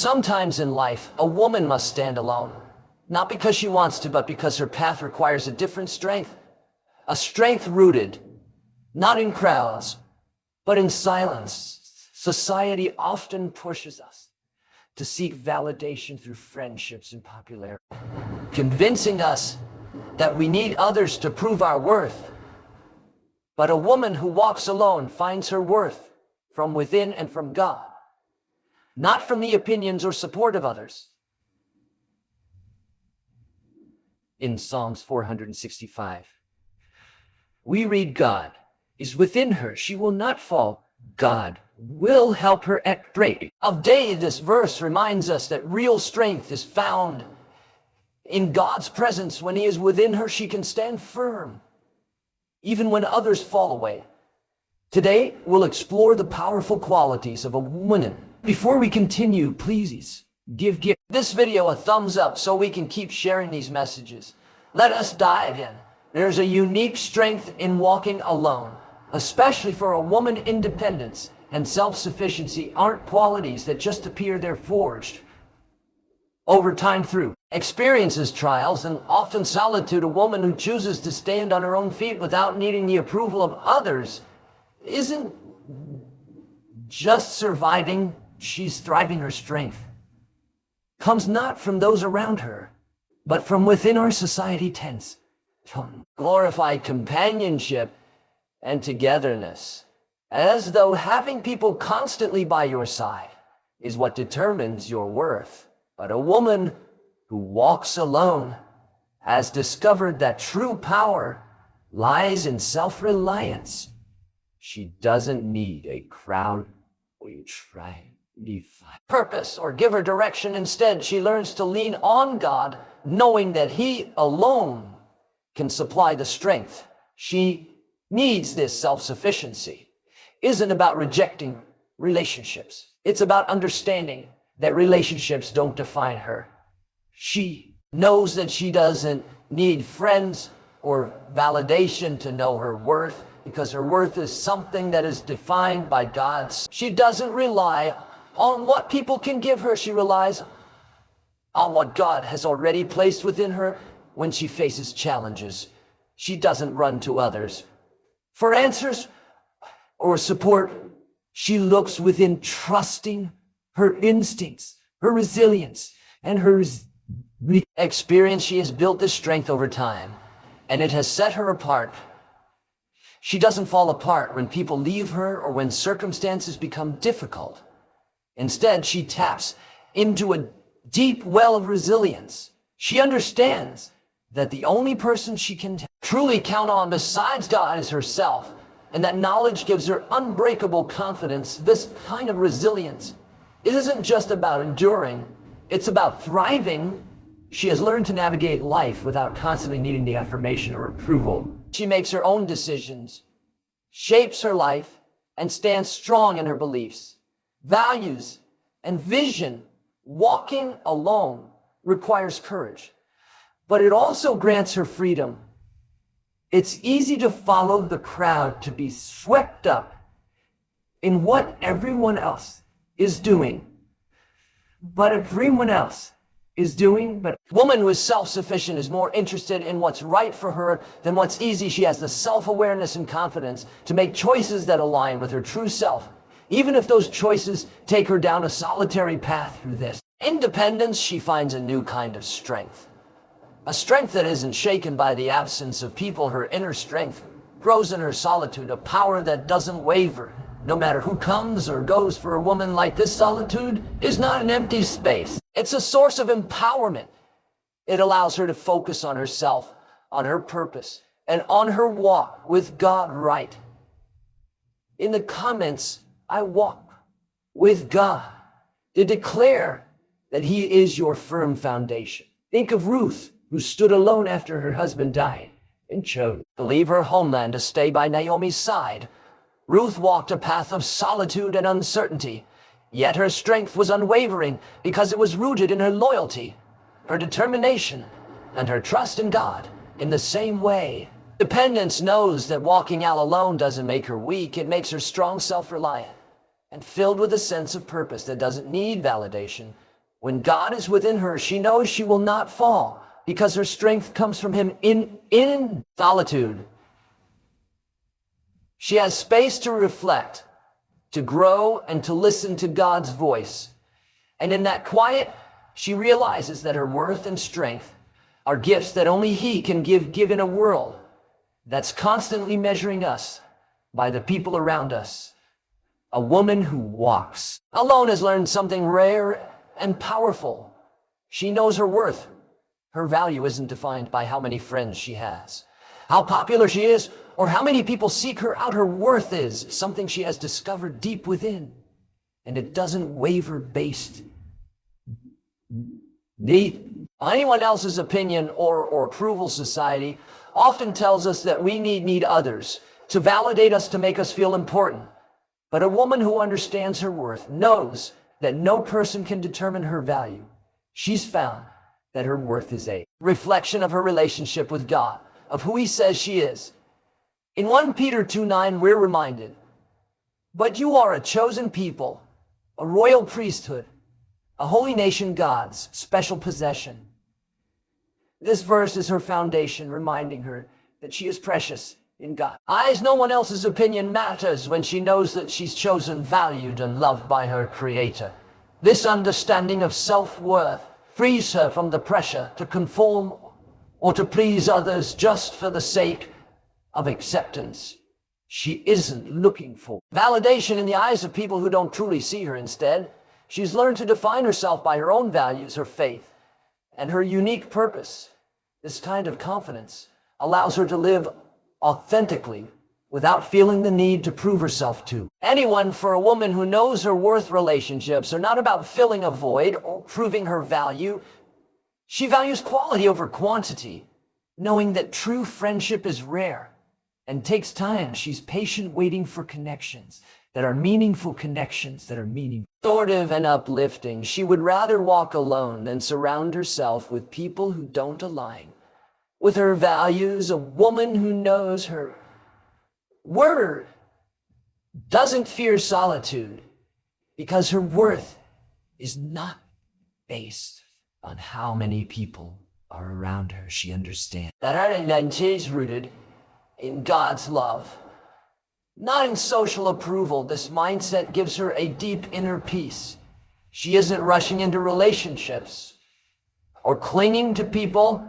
Sometimes in life, a woman must stand alone. Not because she wants to, but because her path requires a different strength. A strength rooted, not in crowds, but in silence. Society often pushes us to seek validation through friendships and popularity, convincing us that we need others to prove our worth. But a woman who walks alone finds her worth from within and from God, not from the opinions or support of others. In Psalms 465, we read, God is within her, she will not fall. God will help her at break of day. This verse reminds us that real strength is found in God's presence. When he is within her, she can stand firm, even when others fall away. Today, we'll explore the powerful qualities of a woman. Before we continue, please give this video a thumbs up so we can keep sharing these messages. Let us dive in. There's a unique strength in walking alone, especially for a woman. Independence and self-sufficiency aren't qualities that just appear. They're forged over time through experiences, trials, and often solitude. A woman who chooses to stand on her own feet without needing the approval of others isn't just surviving, she's thriving. Her strength comes not from those around her, but from within. Our society tends to glorify companionship and togetherness, as though having people constantly by your side is what determines your worth. But a woman who walks alone has discovered that true power lies in self-reliance. She doesn't need a crowd or you try to define purpose or give her direction. Instead, she learns to lean on God, knowing that he alone can supply the strength she needs. This self-sufficiency isn't about rejecting relationships. It's about understanding that relationships don't define her. She knows that she doesn't need friends or validation to know her worth, because her worth is something that is defined by God's. She doesn't rely on what people can give her. She relies on what God has already placed within her. When she faces challenges, she doesn't run to others for answers or support. She looks within, trusting her instincts, her resilience, and her experience. She has built this strength over time, and it has set her apart. She doesn't fall apart when people leave her or when circumstances become difficult. Instead, she taps into a deep well of resilience. She understands that the only person she can truly count on besides God is herself, and that knowledge gives her unbreakable confidence. This kind of resilience, it isn't just about enduring, it's about thriving. She has learned to navigate life without constantly needing the affirmation or approval. She makes her own decisions, shapes her life, and stands strong in her beliefs, values, and vision. Walking alone requires courage, but it also grants her freedom. It's easy to follow the crowd, to be swept up in what everyone else is doing. But woman who is self-sufficient is more interested in what's right for her than what's easy. She has the self-awareness and confidence to make choices that align with her true self, even if those choices take her down a solitary path. Through this independence, she finds a new kind of strength. A strength that isn't shaken by the absence of people. Her inner strength grows in her solitude, a power that doesn't waver, no matter who comes or goes. For a woman like this, solitude is not an empty space. It's a source of empowerment. It allows her to focus on herself, on her purpose, and on her walk with God. Right in the comments, I walk with God, to declare that he is your firm foundation. Think of Ruth, who stood alone after her husband died and chose to leave her homeland to stay by Naomi's side. Ruth walked a path of solitude and uncertainty, yet her strength was unwavering because it was rooted in her loyalty, her determination, and her trust in God. In the same way, dependence knows that walking out alone doesn't make her weak. It makes her strong, self-reliant, and filled with a sense of purpose that doesn't need validation When God is within her, she knows she will not fall because her strength comes from him in solitude. She has space to reflect, to grow, and to listen to God's voice. And in that quiet, she realizes that her worth and strength are gifts that only he can give in a world that's constantly measuring us by the people around us. A woman who walks alone has learned something rare and powerful. She knows her worth. Her value isn't defined by how many friends she has, how popular she is, or how many people seek her out. Her worth is something she has discovered deep within, and it doesn't waver based anyone else's opinion or approval. Society often tells us that we need others to validate us, to make us feel important. But a woman who understands her worth knows that no person can determine her value. She's found that her worth is a reflection of her relationship with God, of who he says she is. In 1 Peter 2:9, we're reminded, "But you are a chosen people, a royal priesthood, a holy nation, God's special possession." This verse is her foundation, reminding her that she is precious in God's eyes. No one else's opinion matters when she knows that she's chosen, valued, and loved by her Creator. This understanding of self-worth frees her from the pressure to conform or to please others just for the sake of acceptance. She isn't looking for validation in the eyes of people who don't truly see her. Instead, she's learned to define herself by her own values, her faith, and her unique purpose. This kind of confidence allows her to live authentically without feeling the need to prove herself to anyone. For a woman who knows her worth, relationships are not about filling a void or proving her value. She values quality over quantity, knowing that true friendship is rare and takes time. She's patient, waiting for connections that are meaningful, restorative and uplifting. She would rather walk alone than surround herself with people who don't align with her values. A woman who knows her worth doesn't fear solitude because her worth is not based on how many people are around her. She understands that her identity is rooted in God's love, not in social approval. This mindset gives her a deep inner peace. She isn't rushing into relationships or clinging to people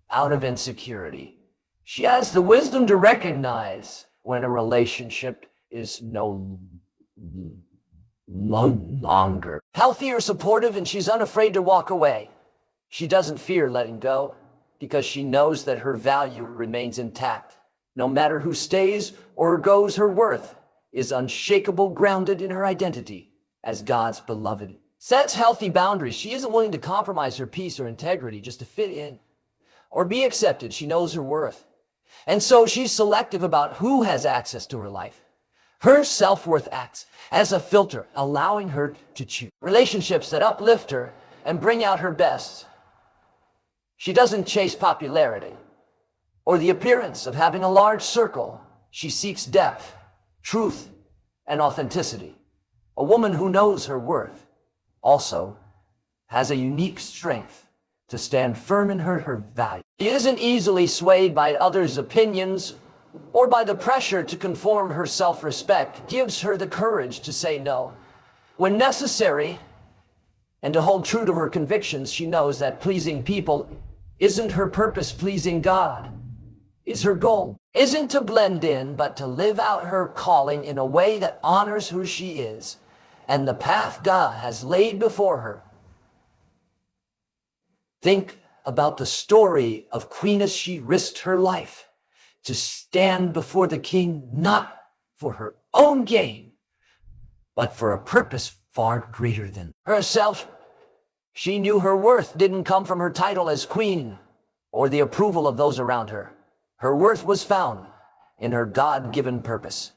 out of insecurity. She has the wisdom to recognize when a relationship is no longer healthy or supportive, and she's unafraid to walk away. She doesn't fear letting go because she knows that her value remains intact. No matter who stays or goes, her worth is unshakable, grounded in her identity as God's beloved. Sets healthy boundaries. She isn't willing to compromise her peace or integrity just to fit in or be accepted. She knows her worth. And so she's selective about who has access to her life. Her self-worth acts as a filter, allowing her to choose relationships that uplift her and bring out her best. She doesn't chase popularity or the appearance of having a large circle. She seeks depth, truth, and authenticity. A woman who knows her worth also has a unique strength to stand firm in her value. She isn't easily swayed by others' opinions or by the pressure to conform. Her self-respect gives her the courage to say no when necessary and to hold true to her convictions. She knows that pleasing people isn't her purpose. Pleasing God is her goal. Isn't to blend in, but to live out her calling in a way that honors who she is and the path God has laid before her. Think about the story of Queen as she risked her life to stand before the king, not for her own gain, but for a purpose far greater than herself. She knew her worth didn't come from her title as queen or the approval of those around her. Her worth was found in her God-given purpose,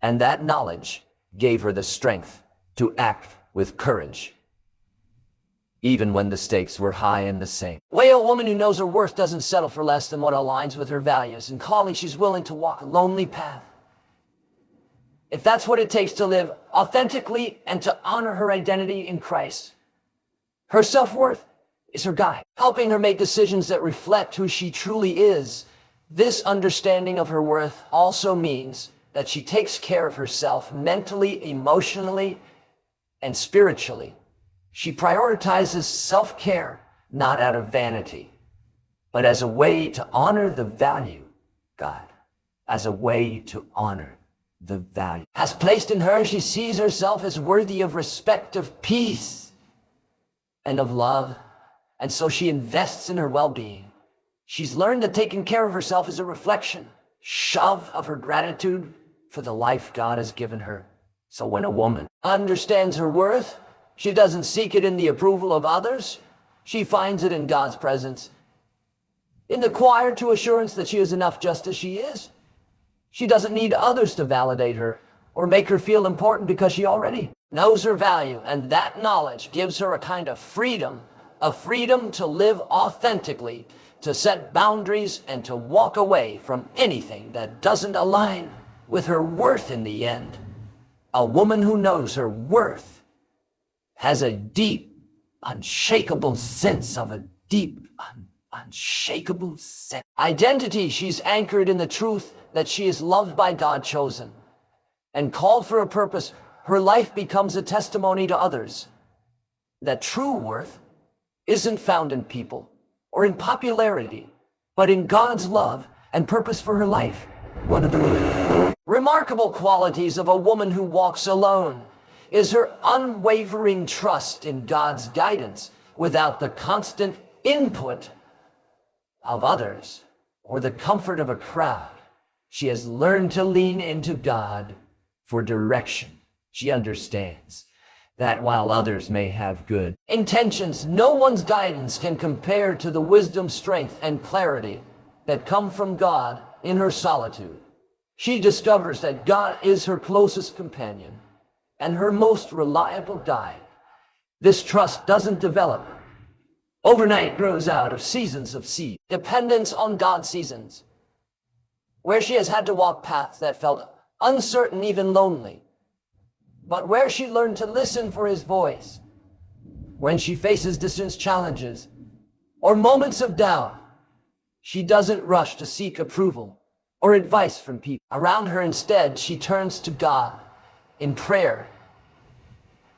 and that knowledge gave her the strength to act with courage, even when the stakes were high and the same. A woman who knows her worth doesn't settle for less than what aligns with her values and calling. She's willing to walk a lonely path if that's what it takes to live authentically and to honor her identity in Christ. Her self-worth is her guide, helping her make decisions that reflect who she truly is. This understanding of her worth also means that she takes care of herself mentally, emotionally, and spiritually. She prioritizes self-care, not out of vanity, but as a way to honor the value God, as a way to honor the value has placed in her. She sees herself as worthy of respect, of peace, and of love. And so she invests in her well-being. She's learned that taking care of herself is a reflection, of her gratitude for the life God has given her. So when a woman understands her worth, she doesn't seek it in the approval of others. She finds it in God's presence, in the quiet assurance that she is enough just as she is. She doesn't need others to validate her or make her feel important because she already knows her value. And that knowledge gives her a kind of freedom to live authentically, to set boundaries, and to walk away from anything that doesn't align with her worth in the end. A woman who knows her worth has a deep, unshakable sense of unshakable sense. Identity, she's anchored in the truth that she is loved by God, chosen, and called for a purpose. Her life becomes a testimony to others that true worth isn't found in people or in popularity, but in God's love and purpose for her life. One of the remarkable qualities of a woman who walks alone is her unwavering trust in God's guidance without the constant input of others or the comfort of a crowd. She has learned to lean into God for direction. She understands that while others may have good intentions, no one's guidance can compare to the wisdom, strength, and clarity that come from God in her solitude. She discovers that God is her closest companion and her most reliable guide. This trust doesn't develop overnight, grows out of seasons of dependence on God's seasons, where she has had to walk paths that felt uncertain, even lonely, but where she learned to listen for his voice. When she faces distance, challenges, or moments of doubt, she doesn't rush to seek approval or advice from people around her. Instead, she turns to God in prayer,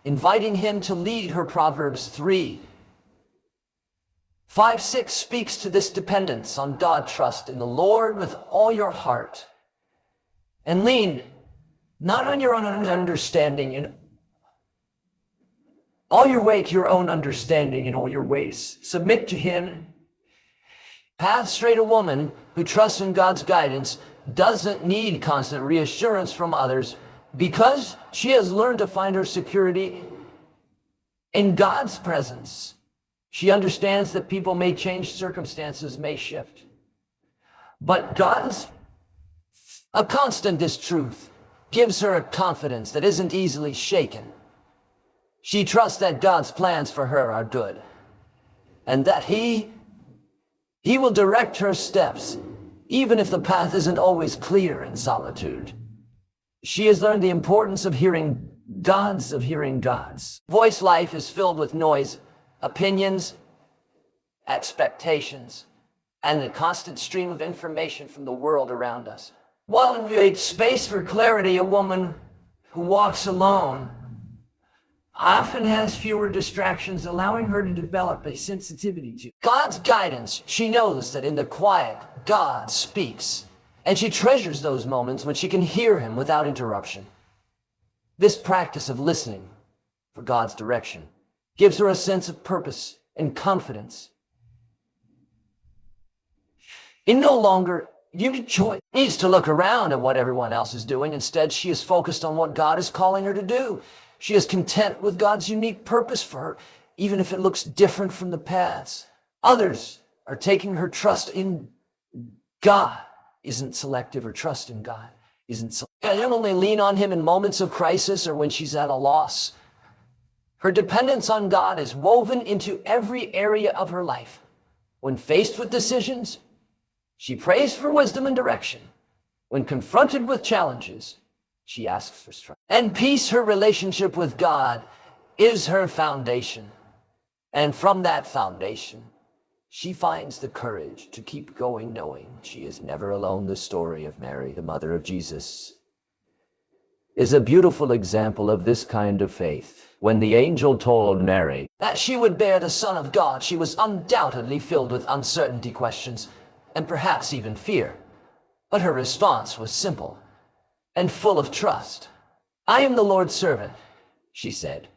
inviting him to lead her. Proverbs 3:5-6 speaks to this dependence on God. Trust in the Lord with all your heart and lean not on your own understanding, in all your way to your own understanding in all your ways. Submit to him. Path straight. A woman who trusts in God's guidance doesn't need constant reassurance from others because she has learned to find her security in God's presence. She understands that people may change, circumstances may shift, but a constant. This truth gives her a confidence that isn't easily shaken. She trusts that God's plans for her are good and that He will direct her steps, even if the path isn't always clear in solitude. She has learned the importance of hearing God's voice. Life is filled with noise, opinions, expectations, and the constant stream of information from the world around us. While we make space for clarity, a woman who walks alone often has fewer distractions, allowing her to develop a sensitivity to God's guidance. She knows that in the quiet, God speaks, and she treasures those moments when she can hear him without interruption. This practice of listening for God's direction gives her a sense of purpose and confidence. In no longer needs to look around at what everyone else is doing. Instead, she is focused on what God is calling her to do. She is content with God's unique purpose for her, even if it looks different from the paths others are taking. Her trust in God isn't selective. Her trust in God isn't selective. She doesn't only lean on him in moments of crisis or when she's at a loss. Her dependence on God is woven into every area of her life. When faced with decisions, she prays for wisdom and direction. When confronted with challenges, she asks for strength and peace. Her relationship with God is her foundation. And from that foundation, she finds the courage to keep going, knowing she is never alone. The story of Mary, the mother of Jesus, is a beautiful example of this kind of faith. When the angel told Mary that she would bear the Son of God, she was undoubtedly filled with uncertainty, questions, and perhaps even fear. But her response was simple and full of trust. "I am the Lord's servant," she said.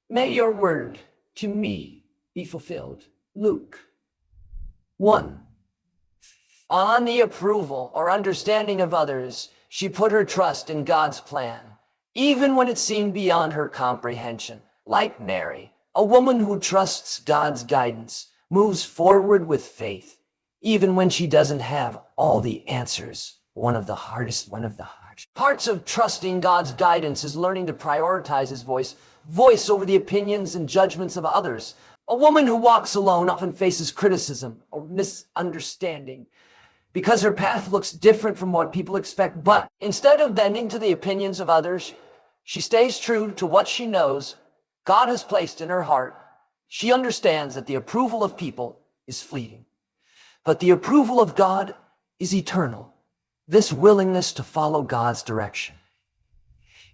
"May your word to me be fulfilled." Luke 1. On the approval or understanding of others, she put her trust in God's plan, even when it seemed beyond her comprehension. Like Mary, a woman who trusts God's guidance moves forward with faith, even when she doesn't have all the answers. One of the hardest parts of trusting God's guidance is learning to prioritize his voice over the opinions and judgments of others. A woman who walks alone often faces criticism or misunderstanding because her path looks different from what people expect. But instead of bending to the opinions of others, she stays true to what she knows God has placed in her heart. She understands that the approval of people is fleeting, but the approval of God is eternal. This willingness to follow God's direction,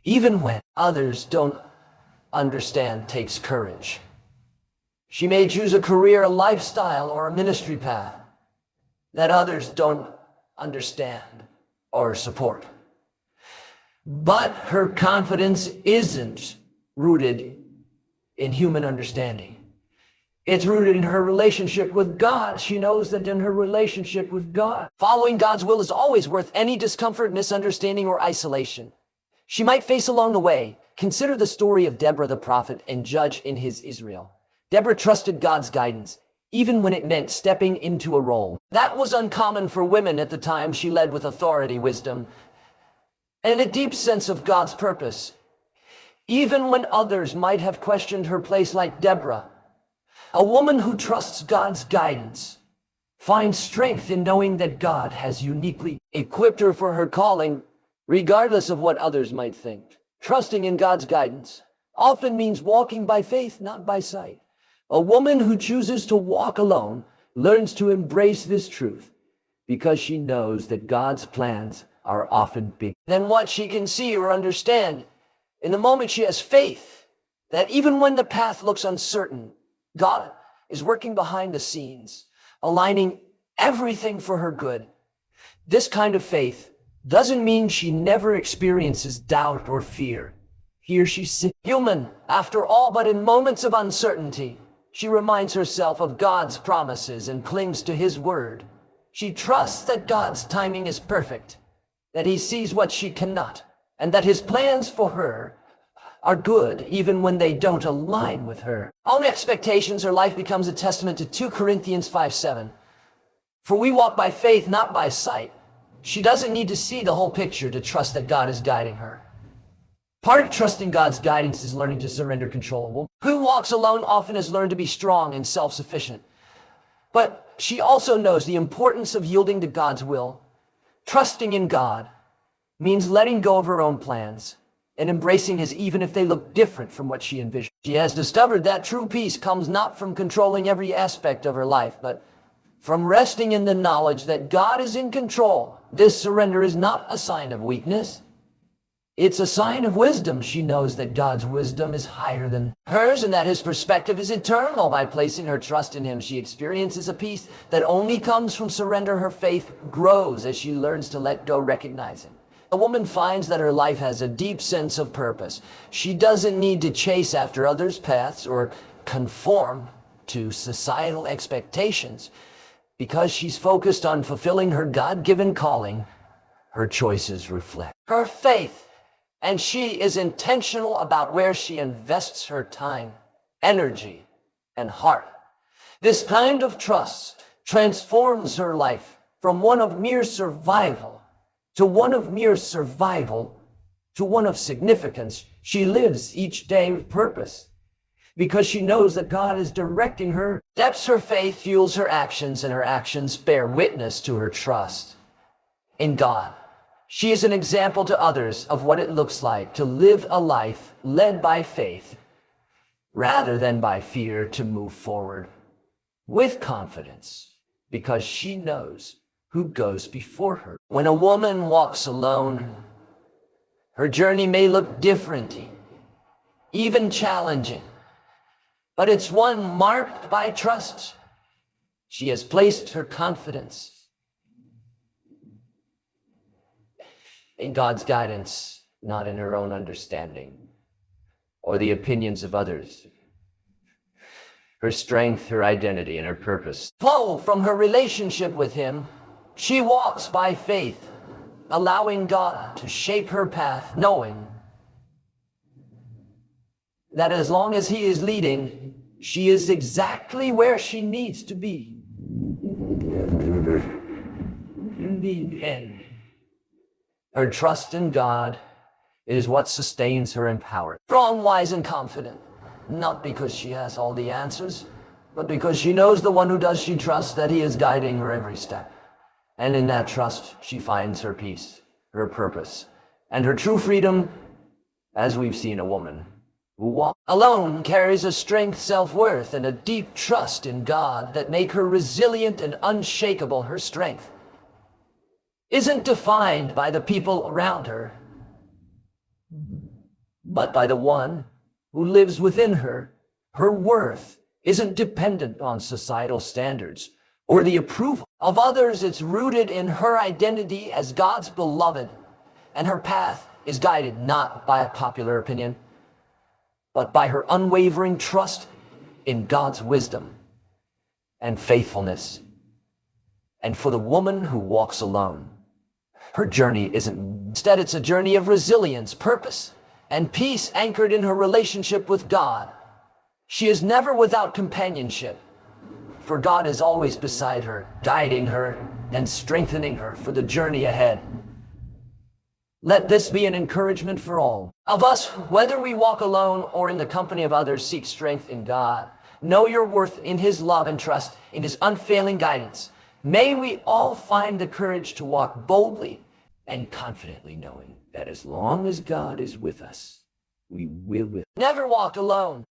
even when others don't understand, takes courage. She may choose a career, a lifestyle, or a ministry path that others don't understand or support. But her confidence isn't rooted in human understanding. It's rooted in her relationship with God. She knows that in her relationship with God, following God's will is always worth any discomfort, misunderstanding, or isolation she might face along the way. Consider the story of Deborah, the prophet and judge in his Israel. Deborah trusted God's guidance, even when it meant stepping into a role that was uncommon for women at the time. She led with authority, wisdom, and a deep sense of God's purpose, even when others might have questioned her place. Like Deborah, a woman who trusts God's guidance finds strength in knowing that God has uniquely equipped her for her calling, regardless of what others might think. Trusting in God's guidance often means walking by faith, not by sight. A woman who chooses to walk alone learns to embrace this truth because she knows that God's plans are often bigger than what she can see or understand. In the moment, she has faith that even when the path looks uncertain, God is working behind the scenes, aligning everything for her good. This kind of faith doesn't mean she never experiences doubt or fear. Here she sits, human after all, but in moments of uncertainty, she reminds herself of God's promises and clings to his word. She trusts that God's timing is perfect, that he sees what she cannot, and that his plans for her are good even when they don't align with her own expectations. Her life becomes a testament to 2 Corinthians 5:7. For we walk by faith, not by sight. She doesn't need to see the whole picture to trust that God is guiding her. Part of trusting God's guidance is learning to surrender control. A woman who walks alone often has learned to be strong and self-sufficient, but she also knows the importance of yielding to God's will. Trusting in God means letting go of her own plans and embracing his, even if they look different from what she envisioned. She has discovered that true peace comes not from controlling every aspect of her life, but from resting in the knowledge that God is in control. This surrender is not a sign of weakness. It's a sign of wisdom. She knows that God's wisdom is higher than hers and that his perspective is eternal. By placing her trust in him, she experiences a peace that only comes from surrender. Her faith grows as she learns to let go, recognizing. A woman finds that her life has a deep sense of purpose. She doesn't need to chase after others' paths or conform to societal expectations. Because she's focused on fulfilling her God-given calling, her choices reflect her faith, and she is intentional about where she invests her time, energy, and heart. This kind of trust transforms her life from one of mere survival to one of significance. She lives each day with purpose because she knows that God is directing her steps. Her faith fuels her actions, and her actions bear witness to her trust in God. She is an example to others of what it looks like to live a life led by faith, rather than by fear, to move forward with confidence, because she knows who goes before her. When a woman walks alone, her journey may look different, even challenging, but it's one marked by trust. She has placed her confidence in God's guidance, not in her own understanding or the opinions of others. Her strength, her identity, and her purpose flow from her relationship with Him. She walks by faith, allowing God to shape her path, knowing that as long as He is leading, she is exactly where she needs to be. In the end, her trust in God is what sustains her and powers. Strong, wise, and confident, not because she has all the answers, but because she knows the one who does she trusts, that He is guiding her every step. And in that trust, she finds her peace, her purpose, and her true freedom, as we've seen a woman who walks alone carries a strength, self-worth, and a deep trust in God that make her resilient and unshakable. Her strength isn't defined by the people around her, but by the one who lives within her. Her worth isn't dependent on societal standards or the approval of others. It's rooted in her identity as God's beloved, and her path is guided not by a popular opinion, but by her unwavering trust in God's wisdom and faithfulness. And for the woman who walks alone, her journey isn't. Instead, it's a journey of resilience, purpose, and peace anchored in her relationship with God. She is never without companionship, for God is always beside her, guiding her and strengthening her for the journey ahead. Let this be an encouragement for all of us, whether we walk alone or in the company of others. Seek strength in God. Know your worth in His love and trust in His unfailing guidance. May we all find the courage to walk boldly and confidently, knowing that as long as God is with us, we will. Never walk alone.